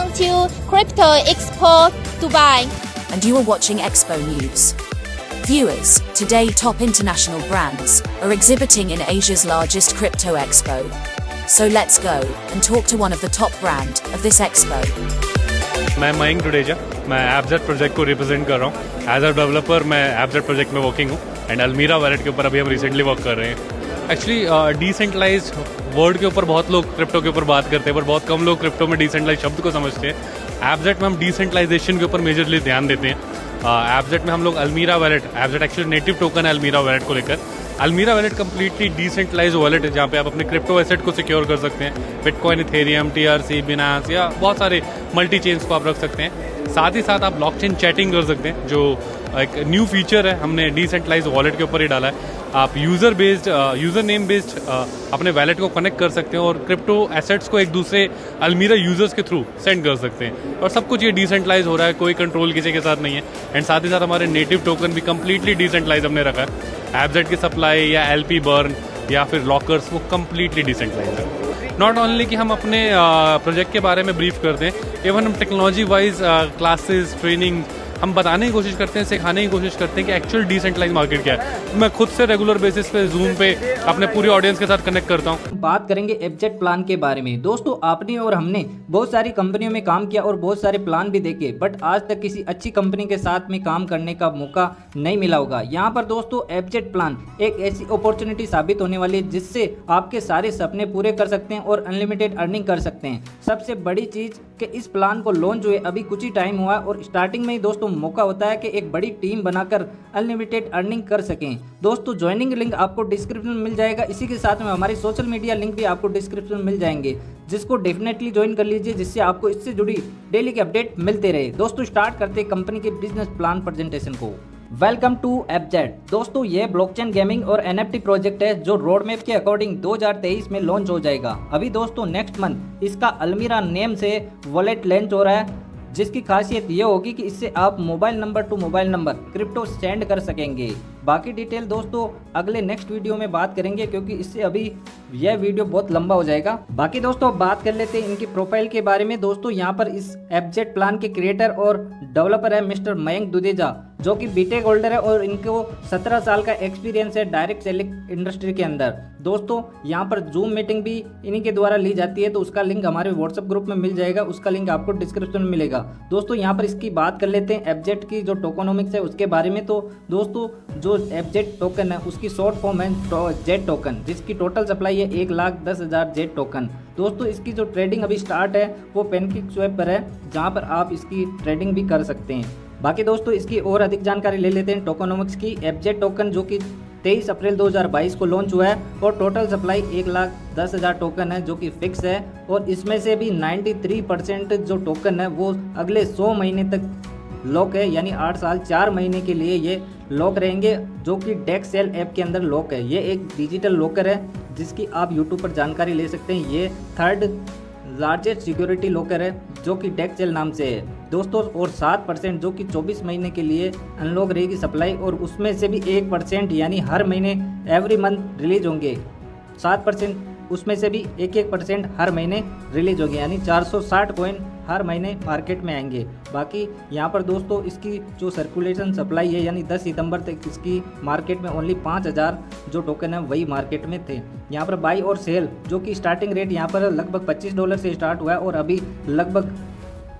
Welcome to Crypto Expo Dubai. And you are watching Expo News. Viewers, today top international brands are exhibiting in Asia's largest crypto expo. So let's go and talk to one of the top brand of this expo. मैं मयंक टुडेजा, मैं एपजेट project को represent कर रहा हूँ। As a developer मैं एपजेट project में working हूँ and अलमीरा वॉलेट के ऊपर अभी हम रिसेंटली वर्क कर रहे हैं। एक्चुअली डिसेंट्रलाइज वर्ड के ऊपर बहुत लोग क्रिप्टो के ऊपर बात करते हैं, पर बहुत कम लोग क्रिप्टो में डिसेंट्रलाइज शब्द को समझते हैं। एपजेट में हम डिसेंट्रलाइजेशन के ऊपर मेजरली ध्यान देते हैं। एपजेट में हम लोग अलमीरा वॉलेट, एपजेट एक्चुअली नेटिव टोकन है अलमीरा वॉलेट को लेकर। अलमीरा वॉलेट कंप्लीटली डिसेंट्रलाइज वॉलेट है जहाँ पे आप अपने क्रिप्टो एसेट को सिक्योर कर सकते हैं। बिटकॉइन, इथेरियम, टीआरसी, बिनांस या बहुत सारे मल्टी चेन्स को आप रख सकते हैं। साथ ही साथ आप ब्लॉकचेन चैटिंग कर सकते हैं, जो एक न्यू फीचर है हमने डिसेंट्रलाइज वॉलेट के ऊपर ही डाला है। आप यूजर नेम बेस्ड अपने वॉलेट को कनेक्ट कर सकते हैं और क्रिप्टो एसेट्स को एक दूसरे अलमीरा यूजर्स के थ्रू सेंड कर सकते हैं। और सब कुछ ये डिसेंट्रलाइज हो रहा है, कोई कंट्रोल किसी के साथ नहीं है। एंड साथ ही साथ हमारे नेटिव टोकन भी कंप्लीटली डिसेंट्रलाइज हमने रखा है। एपजेट की सप्लाई या एलपी बर्न या फिर लॉकर्स वो कंप्लीटली डिसेंट्रलाइज है। नॉट ओनली कि हम अपने प्रोजेक्ट के बारे में ब्रीफ करते हैं, इवन हम टेक्नोलॉजी वाइज क्लासेस, ट्रेनिंग हम बताने की कोशिश करते हैं, सिखाने की कोशिश करते हैं कि एक्चुअल डिसेंट्रलाइज मार्केट क्या है। मैं खुद से रेगुलर बेसिस पे जूम पे अपने पूरी ऑडियंस के साथ कनेक्ट करता हूँ। बात करेंगे एपजेट प्लान के बारे में। दोस्तों, आपने और हमने बहुत सारी कंपनियों में काम किया और बहुत सारे प्लान भी देखे, बट आज तक किसी अच्छी कंपनी के साथ में काम करने का मौका नहीं मिला होगा। यहाँ पर दोस्तों एपजेट प्लान एक ऐसी अपॉर्चुनिटी साबित होने वाली है जिससे आपके सारे सपने पूरे कर सकते हैं और अनलिमिटेड अर्निंग कर सकते हैं। सबसे बड़ी चीज कि इस प्लान को लॉन्च हुए अभी कुछ ही टाइम हुआ और स्टार्टिंग में ही दोस्तों मौका होता है कि एक बड़ी टीम बनाकर अनलिमिटेड अर्निंग कर सकें। दोस्तों, ज्वाइनिंग लिंक आपको डिस्क्रिप्शन में मिल जाएगा। इसी के साथ में हमारे सोशल मीडिया लिंक भी आपको डिस्क्रिप्शन में मिल जाएंगे, जिसको डेफिनेटली ज्वाइन कर लीजिए, जिससे आपको इससे जुड़ी डेली के अपडेट मिलते रहे। दोस्तों, स्टार्ट करते हैं कंपनी के बिजनेस प्लान प्रेजेंटेशन को। वेलकम टू एपजेट। दोस्तों, ये ब्लॉकचेन गेमिंग और एनएफटी प्रोजेक्ट है जो रोड मैप के अकॉर्डिंग 2023 में लॉन्च हो जाएगा। अभी दोस्तों नेक्स्ट मंथ इसका अलमीरा नेम से वॉलेट लॉन्च हो रहा है, जिसकी खासियत ये होगी कि इससे आप mobile number two mobile number crypto send कर सकेंगे। बाकी डिटेल दोस्तों अगले नेक्स्ट वीडियो में बात करेंगे, क्योंकि इससे अभी यह वीडियो बहुत लंबा हो जाएगा। बाकी दोस्तों बात कर लेते हैं इनकी प्रोफाइल के बारे में। दोस्तों, यहाँ पर इस एपजेट प्लान के क्रिएटर और डेवलपर है मिस्टर मयंक दुदेजा, जो कि बीटेक होल्डर है और इनको 17 साल का एक्सपीरियंस है डायरेक्ट सेलिंग इंडस्ट्री के अंदर। दोस्तों, यहाँ पर जूम मीटिंग भी इन्हीं के द्वारा ली जाती है, तो उसका लिंक हमारे व्हाट्सएप ग्रुप में मिल जाएगा, उसका लिंक आपको डिस्क्रिप्शन में मिलेगा। दोस्तों, यहाँ पर इसकी बात कर लेते हैं एपजेट की जो टोकनोमिक्स है उसके बारे में। तो दोस्तों, जो एपजेट टोकन है उसकी शॉर्ट फॉर्म है जेट टोकन, जिसकी टोटल सप्लाई है 1,10,000 जेट टोकन। दोस्तों, इसकी जो ट्रेडिंग अभी स्टार्ट है वो पैनकेकस्वैप पर है, जहाँ पर आप इसकी ट्रेडिंग भी कर सकते हैं। बाकी दोस्तों इसकी और अधिक जानकारी ले लेते हैं टोकनोमिक्स की। एपजेट टोकन जो कि 23 अप्रैल 2022 को लॉन्च हुआ है और टोटल सप्लाई 1,10,000 टोकन है, जो कि फिक्स है। और इसमें से भी 93% जो टोकन है वो अगले 100 महीने तक लॉक है, यानी 8 साल 4 महीने के लिए ये लॉक रहेंगे, जो कि डेक्सेल ऐप के अंदर लॉक है। ये एक डिजिटल लॉकर है जिसकी आप यूट्यूब पर जानकारी ले सकते हैं। ये थर्ड लार्जेस्ट सिक्योरिटी लॉकर है जो कि डेक्सेल नाम से है दोस्तों। और 7% जो कि 24 महीने के लिए अनलॉक रहेगी सप्लाई, और उसमें से भी 1% यानी हर महीने एवरी मंथ रिलीज होंगे। 7% उसमें से भी 1% हर महीने रिलीज होंगे, यानी 460 कॉइन हर महीने मार्केट में आएंगे। बाकी यहाँ पर दोस्तों इसकी जो सर्कुलेशन सप्लाई है, यानी 10 सितंबर तक इसकी मार्केट में ओनली 5,000 जो टोकन है वही मार्केट में थे। यहाँ पर बाई और सेल जो कि स्टार्टिंग रेट यहाँ पर लगभग $25 से स्टार्ट हुआ है और अभी लगभग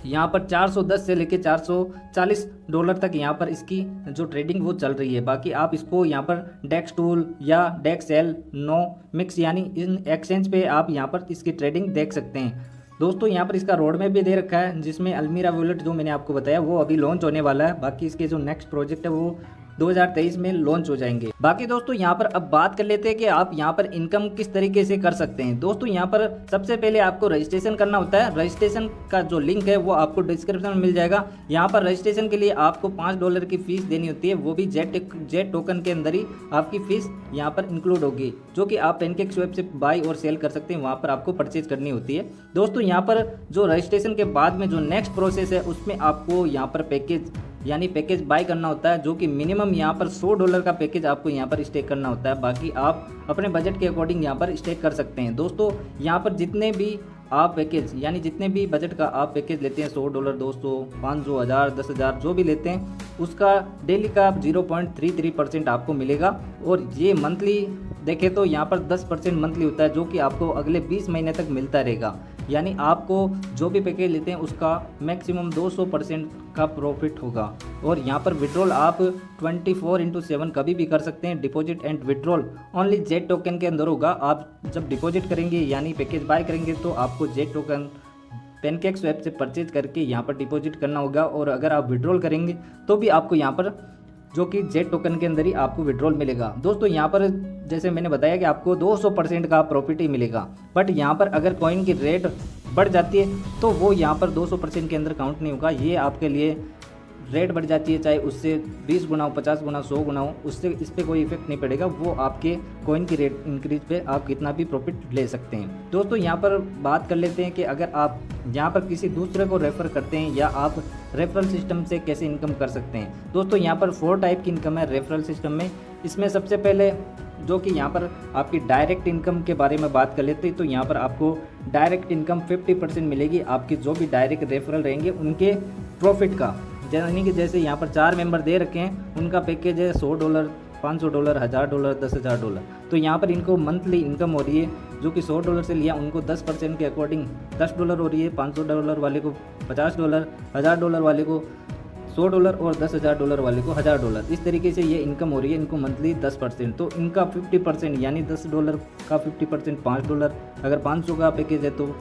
यहाँ पर 410 से लेके $440 तक यहाँ पर इसकी जो ट्रेडिंग वो चल रही है। बाकी आप इसको यहाँ पर डेक्स टूल या डेक्सेल नो मिक्स यानी इन एक्सचेंज पे आप यहाँ पर इसकी ट्रेडिंग देख सकते हैं। दोस्तों, यहाँ पर इसका रोड मैप भी दे रखा है, जिसमें अलमीरा वॉलेट जो मैंने आपको बताया वो अभी लॉन्च होने वाला है। बाकी इसके जो नेक्स्ट प्रोजेक्ट है वो 2023 में लॉन्च हो जाएंगे। बाकी दोस्तों यहाँ पर अब बात कर लेते हैं कि आप यहाँ पर इनकम किस तरीके से कर सकते हैं। दोस्तों, यहाँ पर सबसे पहले आपको रजिस्ट्रेशन करना होता है। रजिस्ट्रेशन का जो लिंक है वो आपको डिस्क्रिप्शन में मिल जाएगा। यहाँ पर रजिस्ट्रेशन के लिए आपको $5 की फीस देनी होती है, वो भी जेट टोकन के अंदर ही आपकी फीस यहाँ पर इंक्लूड होगी, जो कि आप पैनकेकस्वैप से बाई और सेल कर सकते हैं, वहाँ पर आपको परचेज करनी होती है। दोस्तों, यहाँ पर जो रजिस्ट्रेशन के बाद में जो नेक्स्ट प्रोसेस है उसमें आपको यहाँ पर पैकेज बाय करना होता है, जो कि मिनिमम यहाँ पर $100 का पैकेज आपको यहाँ पर स्टेक करना होता है। बाकी आप अपने बजट के अकॉर्डिंग यहाँ पर स्टेक कर सकते हैं। दोस्तों, यहाँ पर जितने भी आप पैकेज यानी जितने भी बजट का आप पैकेज लेते हैं, $100, 200, 500, 1000, 10,000 जो भी लेते हैं, उसका डेली का 0.33% आपको मिलेगा। और ये मंथली देखें तो यहाँ पर 10% मंथली होता है, जो कि आपको अगले 20 महीने तक मिलता रहेगा। यानी आपको जो भी पैकेज लेते हैं उसका मैक्सिमम 200% का प्रॉफिट होगा। और यहाँ पर विड्रॉल आप 24/7 कभी भी कर सकते हैं। Deposit and withdrawal only jet token के अंदर होगा। आप जब डिपॉजिट करेंगे यानी पैकेज बाय करेंगे तो आपको जेट टोकन पैनकेक्सस्वैप से परचेज करके यहाँ पर डिपॉजिट करना होगा। और अगर आप विड्रॉल करेंगे तो भी आपको यहाँ पर जो कि जेट टोकन के अंदर ही आपको विड्रॉल मिलेगा। दोस्तों यहाँ पर जैसे मैंने बताया कि आपको 200% का प्रॉफिट ही मिलेगा। बट यहाँ पर अगर कॉइन की रेट बढ़ जाती है तो वो यहाँ पर 200% के अंदर काउंट नहीं होगा। ये आपके लिए रेट बढ़ जाती है, चाहे उससे 20 गुना हो, 50 गुना, 100 गुना हो, उससे इस पर कोई इफेक्ट नहीं पड़ेगा। वो आपके कॉइन की रेट इंक्रीज पे आप कितना भी प्रॉफिट ले सकते हैं। दोस्तों यहाँ पर बात कर लेते हैं कि अगर आप यहाँ पर किसी दूसरे को रेफ़र करते हैं या आप रेफरल सिस्टम से कैसे इनकम कर सकते हैं। दोस्तों यहाँ पर 4 टाइप की इनकम है रेफरल सिस्टम में। इसमें सबसे पहले जो कि यहाँ पर आपकी डायरेक्ट इनकम के बारे में बात कर लेते हैं, तो यहाँ पर आपको डायरेक्ट इनकम 50% मिलेगी आपके जो भी डायरेक्ट रेफरल रहेंगे उनके प्रॉफिट का। यानी कि जैसे यहाँ पर 4 मेंबर दे रखे हैं, उनका पैकेज है $100, $500, $1000, $10,000। तो यहाँ पर इनको मंथली इनकम हो रही है जो कि $100 से लिया उनको 10% के अकॉर्डिंग $10 हो रही है। $500 वाले को $50, $1000 वाले को $100 और $10,000 वाले को $1000। इस तरीके से ये इनकम हो रही है इनको मंथली 10%। तो इनका 50% यानी $10 का 50% $5। अगर 500 का पैकेज है तो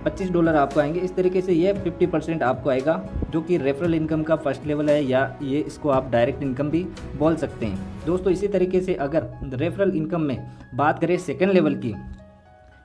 $25 आपको आएंगे। इस तरीके से ये 50% आपको आएगा जो कि रेफरल इनकम का फर्स्ट लेवल है, या ये इसको आप डायरेक्ट इनकम भी बोल सकते हैं। दोस्तों इसी तरीके से अगर रेफरल इनकम में बात करें सेकंड लेवल की,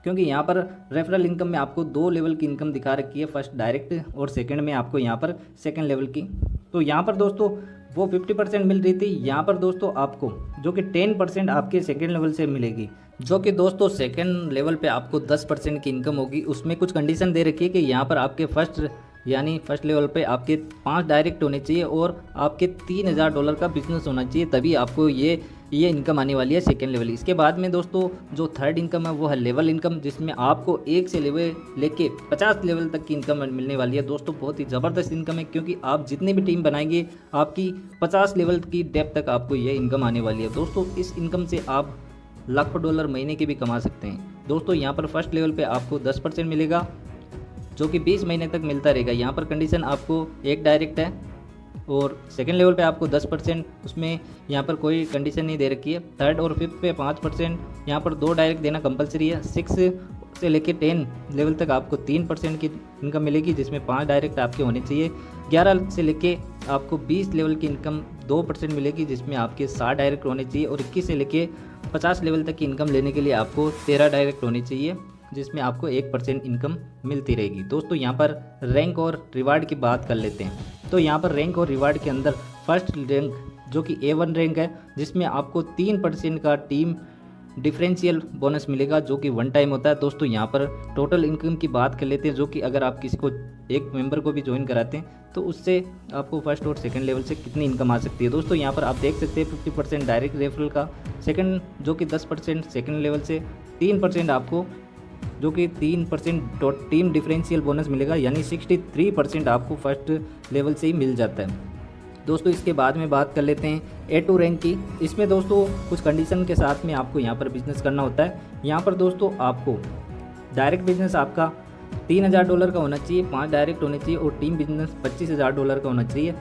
क्योंकि यहाँ पर रेफरल इनकम में आपको 2 लेवल की इनकम दिखा रखी है, फर्स्ट डायरेक्ट और सेकंड में आपको यहाँ पर सेकंड लेवल की। तो यहाँ पर दोस्तों वो 50% मिल रही थी, यहाँ पर दोस्तों आपको जो कि 10% आपके सेकंड लेवल से मिलेगी, जो कि दोस्तों सेकंड लेवल पे आपको 10% की इनकम होगी। उसमें कुछ कंडीशन दे रखी है कि यहाँ पर आपके फर्स्ट लेवल पे आपके 5 डायरेक्ट होने चाहिए और आपके $3000 का बिजनेस होना चाहिए, तभी आपको ये इनकम आने वाली है सेकेंड लेवल। इसके बाद में दोस्तों जो थर्ड इनकम है वो है लेवल इनकम, जिसमें आपको 1 से लेके 50 लेवल तक की इनकम मिलने वाली है। दोस्तों बहुत ही ज़बरदस्त इनकम है, क्योंकि आप जितनी भी टीम बनाएंगे आपकी 50 लेवल की डेप्थ तक आपको ये इनकम आने वाली है। दोस्तों इस इनकम से आप लाखों डॉलर महीने के भी कमा सकते हैं। दोस्तों यहाँ पर फर्स्ट लेवल पे आपको 10% मिलेगा जो कि 20 महीने तक मिलता रहेगा। यहाँ पर कंडीशन आपको 1 डायरेक्ट है और सेकंड लेवल पे आपको 10%, उसमें यहाँ पर कोई कंडीशन नहीं दे रखी है। थर्ड और फिफ्थ पे 5%, यहाँ पर 2 डायरेक्ट देना कंपलसरी है। 6 से लेके 10 लेवल तक आपको 3% की इनकम मिलेगी, जिसमें 5 डायरेक्ट आपके होने चाहिए। 11 से लेके आपको 20 लेवल की इनकम 2% मिलेगी, जिसमें आपके 60 डायरेक्ट होने चाहिए। और 21 से लेके 50 लेवल तक की इनकम लेने के लिए आपको 13 डायरेक्ट होने चाहिए, जिसमें आपको 1% इनकम मिलती रहेगी। दोस्तों यहाँ पर रैंक और रिवार्ड की बात कर लेते हैं। तो यहाँ पर रैंक और रिवार्ड के अंदर फर्स्ट रैंक जो कि A1 रैंक है, जिसमें आपको 3% का टीम डिफरेंशियल बोनस मिलेगा, जो कि 1 टाइम होता है। दोस्तों यहाँ पर टोटल इनकम की बात कर लेते हैं, जो कि अगर आप किसी को एक मेंबर को भी ज्वाइन कराते हैं तो उससे आपको फर्स्ट और सेकंड लेवल से कितनी इनकम आ सकती है। दोस्तों यहाँ पर आप देख सकते हैं 50% डायरेक्ट रेफरल का, सेकंड जो कि 10% सेकंड लेवल से, 3% आपको जो कि 3% टीम डिफरेंशियल बोनस मिलेगा, यानी 63% आपको फर्स्ट लेवल से ही मिल जाता है। दोस्तों इसके बाद में बात कर लेते हैं A2 रैंक की। इसमें दोस्तों कुछ कंडीशन के साथ में आपको यहाँ पर बिजनेस करना होता है। यहाँ पर दोस्तों आपको डायरेक्ट बिजनेस आपका $3000 का होना चाहिए, 5 डायरेक्ट होने चाहिए और टीम बिजनेस $25000 का होना चाहिए,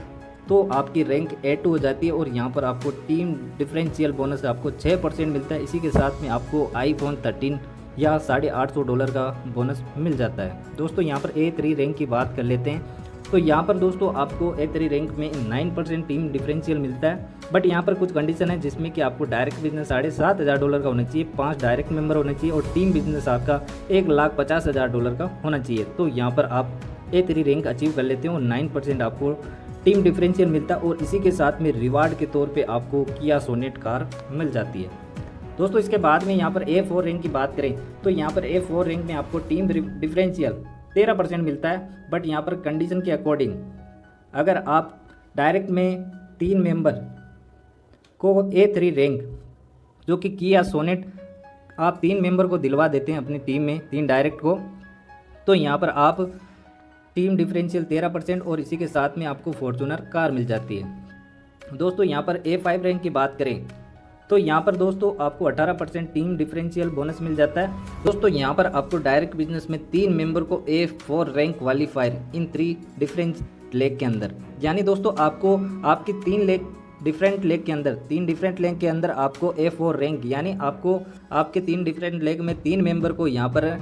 तो आपकी रैंक A2 हो जाती है। और यहाँ पर आपको टीम डिफरेंशियल बोनस आपको 6% मिलता है। इसी के साथ में आपको iPhone 13 या $850 का बोनस मिल जाता है। दोस्तों यहाँ पर A3 रैंक की बात कर लेते हैं। तो यहाँ पर दोस्तों आपको A3 रैंक में 9% टीम डिफरेंशियल मिलता है, बट यहाँ पर कुछ कंडीशन है, जिसमें कि आपको डायरेक्ट बिजनेस $7500 का होना चाहिए, 5 डायरेक्ट मेंबर होने चाहिए और टीम बिजनेस आपका $1,50,000 का होना चाहिए। तो यहाँ पर आप A3 रैंक अचीव कर लेते हो, 9% आपको टीम डिफरेंशियल मिलता है और इसी के साथ में रिवार्ड के तौर पर आपको किया सोनेट कार मिल जाती है। दोस्तों इसके बाद में यहाँ पर A4 रैंक की बात करें तो यहाँ पर A4 रैंक में आपको टीम डिफरेंशियल 13% मिलता है, बट यहाँ पर कंडीशन के अकॉर्डिंग अगर आप डायरेक्ट में 3 मेंबर को A3 रैंक जो कि किया सोनेट आप 3 मेंबर को दिलवा देते हैं अपनी टीम में, 3 डायरेक्ट को, तो यहाँ पर आप टीम डिफरेंशियल 13% और इसी के साथ में आपको फॉर्चूनर कार मिल जाती है। दोस्तों यहाँ पर A5 रैंक की बात करें तो यहाँ पर दोस्तों आपको 18% टीम डिफरेंशियल बोनस मिल जाता है। दोस्तों यहाँ पर आपको डायरेक्ट बिजनेस में 3 मेंबर को A4 रैंक क्वालीफायर इन 3 डिफरेंट लेग के अंदर, यानी दोस्तों आपको आपकी 3 डिफरेंट लेग के अंदर आपको A4 रैंक, यानी आपको आपके 3 डिफरेंट लेग में 3 मेंबर को यहाँ पर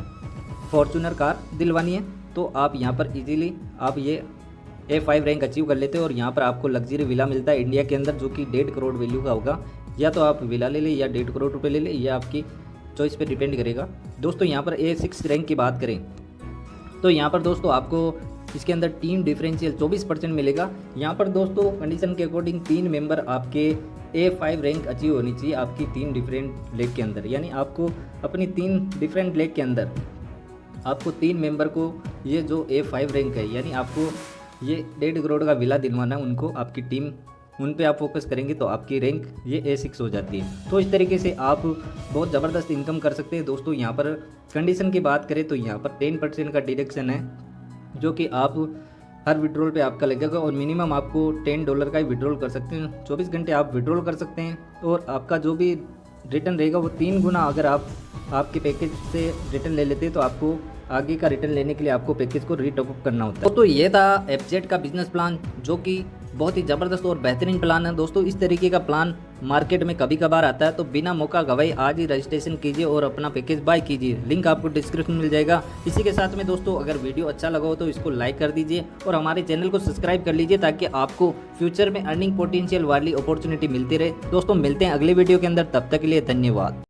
फॉर्चूनर कार दिलवानी है। तो आप यहाँ पर इजीली आप ये A5 रैंक अचीव कर लेते हो और यहाँ पर आपको लग्जरी विला मिलता है इंडिया के अंदर, जो कि 1.5 करोड़ वैल्यू का होगा। या तो आप विला ले लें या 1.5 करोड़ रुपए ले लें, यह आपकी चॉइस पे डिपेंड करेगा। दोस्तों यहाँ पर A6 रैंक की बात करें तो यहाँ पर दोस्तों आपको इसके अंदर टीम डिफरेंशियल 24% मिलेगा। यहाँ पर दोस्तों कंडीशन के अकॉर्डिंग 3 मेंबर आपके A5 रैंक अचीव होनी चाहिए आपकी 3 डिफरेंट लेग के अंदर, यानी आपको अपनी 3 डिफरेंट लेग के अंदर आपको 3 मेंबर को ये जो A5 रैंक है, यानी आपको ये 1.5 करोड़ का विला दिलवाना है उनको, आपकी टीम उन पे आप फोकस करेंगे तो आपकी रैंक ये A6 हो जाती है। तो इस तरीके से आप बहुत ज़बरदस्त इनकम कर सकते हैं। दोस्तों यहाँ पर कंडीशन की बात करें तो यहाँ पर 10% का डिडक्शन है, जो कि आप हर विड्रॉल पे आपका लगेगा और मिनिमम आपको $10 का ही विड्रॉल कर सकते हैं। 24 घंटे आप विड्रॉल कर सकते हैं और आपका जो भी रिटर्न रहेगा वो 3 गुना अगर आप आपके पैकेज से रिटर्न ले लेते हैं तो आपको आगे का रिटर्न लेने के लिए आपको पैकेज को रीटॉपअप करना होता है। तो ये था FZ का बिजनेस प्लान, जो कि बहुत ही ज़बरदस्त और बेहतरीन प्लान है। दोस्तों इस तरीके का प्लान मार्केट में कभी कभार आता है, तो बिना मौका गवाए आज ही रजिस्ट्रेशन कीजिए और अपना पैकेज बाय कीजिए। लिंक आपको डिस्क्रिप्शन में मिल जाएगा। इसी के साथ में दोस्तों अगर वीडियो अच्छा लगा हो तो इसको लाइक कर दीजिए और हमारे चैनल को सब्सक्राइब कर लीजिए, ताकि आपको फ्यूचर में अर्निंग पोटेंशियल वाली अपॉर्चुनिटी मिलती रहे। दोस्तों मिलते हैं अगले वीडियो के अंदर, तब तक के लिए धन्यवाद।